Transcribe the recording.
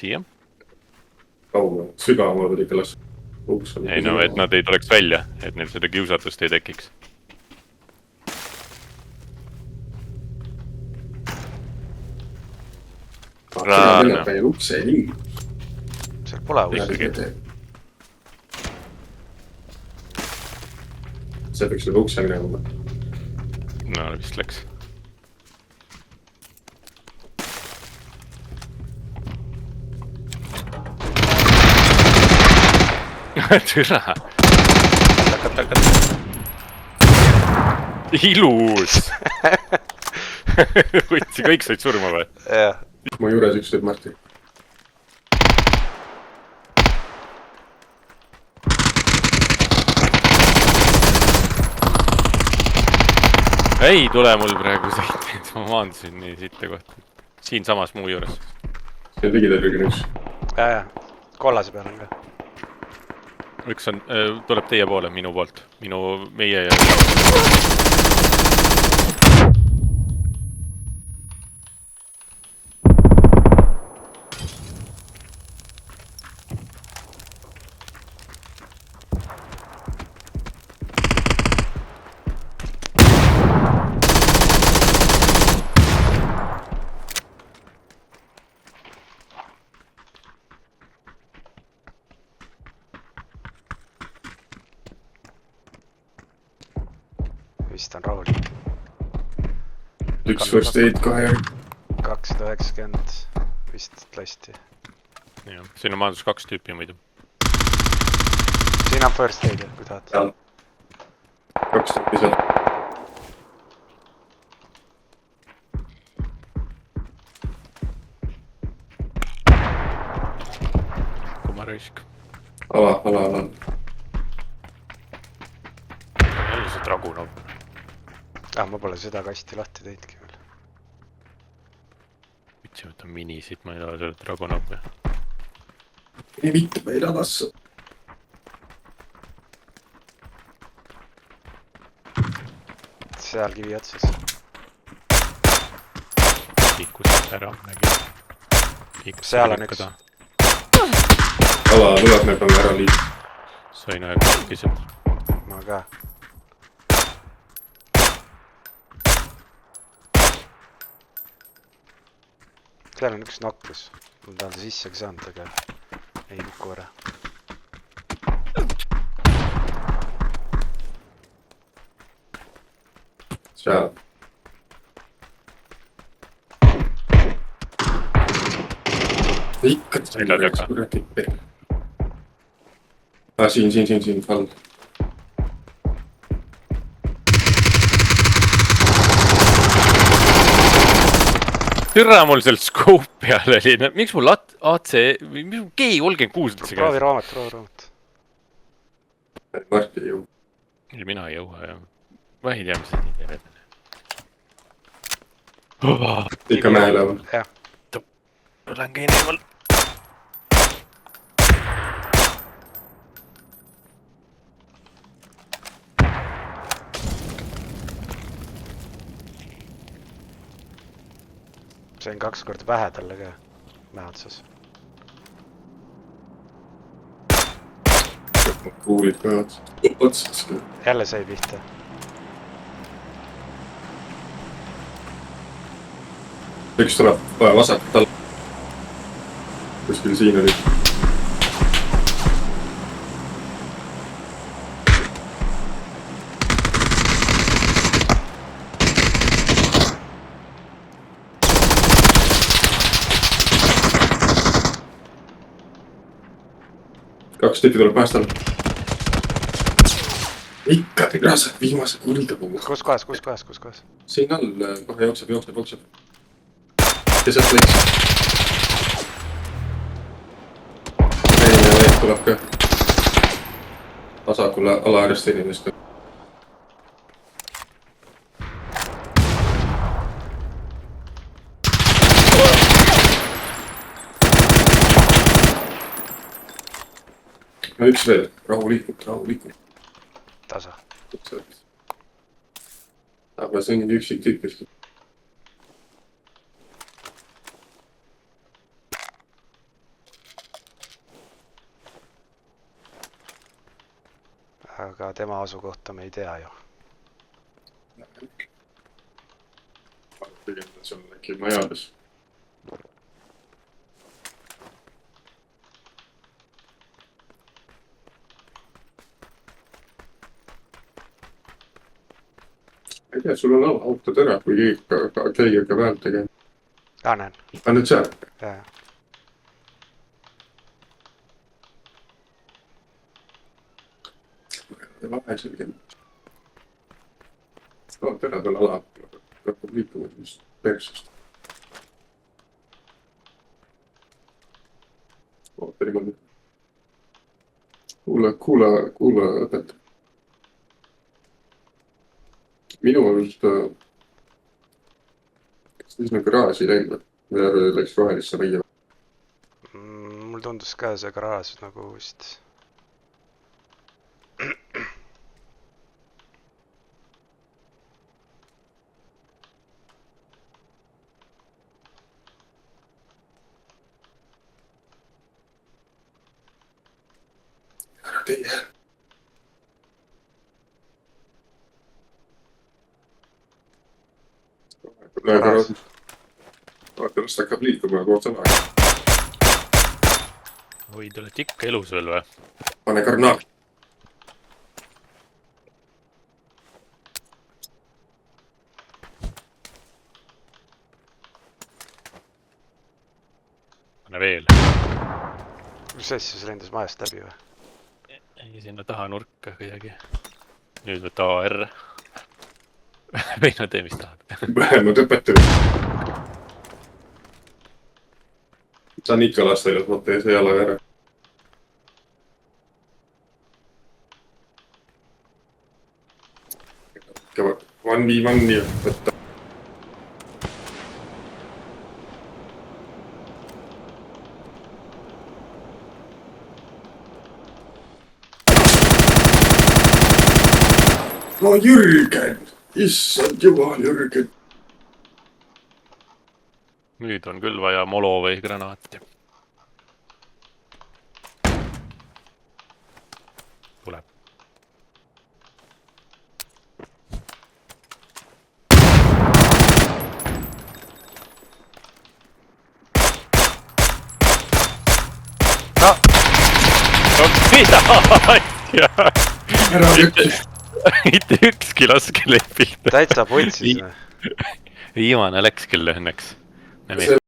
siia. Kaua, sügavamad oli ikka las. Ei no, et nad ei tuleks välja, et neil seda kiusatust ei tekiks. Raana. Päin ukse nii. Seal pole ukse. See peaks juba ukse minema. No vist läks. Türa. Ilus. Võtsi, kõik said surma või? Jah. Ma juures üks teeb Marti. Ei tule mul praegu sõit, ma maandusin nii sitte kohta. Siin samas muu juures. See tegi terviga üks. Ja. Kollase peal on ka. Üks on, tuleb teie poole, minu poolt. Meie ja... Vist on rahulik. Üks first aid kohe. 290 vist lasti. Ja, siin on majandus 2 tüüpi muidu. Siin on first aid, kui tahad. 2 tüüpi seal. Kumaraisk. Ala. Jälle see dragunov. Ma pole seda kasti lahti teidki veel. Vitsi võtta minisid, ma ei taha selle dragunov. Ei mitte, ma ei radassa. Seal kivi otsas. Liikus ära, nägi. Seal on üks. Ala, tuleb me peame ära liik. Sain aega kiselt. Ma ka. Seal on üks nokkus. Mul tahan ta sisse ka saanud, aga ei nuku ära. Seal. Ikka läks kuradi perre. Siin, fall. Türa mul seal scope peal oli, miks mul AC, miks mul G36 üldse käes? Proovi raamat. Marti ei jõu. Mina ei jõua, jah. Ma ei tea, mis see nii teeb. Ikka mäele on. Jah. Tulen käin eemal. Sain 2 korda pähe talle ka. Mäe otsas. Kuulid ka otsas. Jälle sai pihta. Üks tuleb vasakut alla. Kuskil siin oli. Kaks tüüpi tuleb päästal. Ikka tegi rasad viimase kulda puhul. Kus kohas? Siin all kohe jookseb. Ja sealt lõiks. Teine tuleb ka. Vasakule alaäärest inimest. No üks veel, rahulikult. Tasa. Aga see on üksik tüüp kuskil. tema asukohta me ei tea ju. Pigem ta seal äkki majades. Ma ei tea, sul on autod ära, kui keegi hakkab häält tegema. Näen. Nüüd seal. Jaa. Vahe selge. Tere tal ala. Hakkab liikuma just persust. Oota niimoodi. Kuula õpet. Minu arust siis me garaaži läinud. Me läks rohelisse majja. Mul tundus ka see garaaž nagu vist. Ära teie. Vaata, las ta hakkab liikuma koos sama. Oi, te olete ikka elus veel või? Pane karnaat. Pane veel. Mis asja, see lendas majast läbi või? Ei, sinna taha nurka kuidagi. Nüüd võtta AR. Või no tee, mis tahad. Vähemalt õpetame. Saan ikka lasta ilus mõtte ja see jala ära. Ikka 1v1 võtta. No Jürgen! Issand jumal, Jürgen! Nüüd on küll vaja molo või granaati. Tuleb. No! Mida asja? Ära ütle! Mitte ükski laske lepilda. Täitsa putsis või? Viimane läks küll õnneks.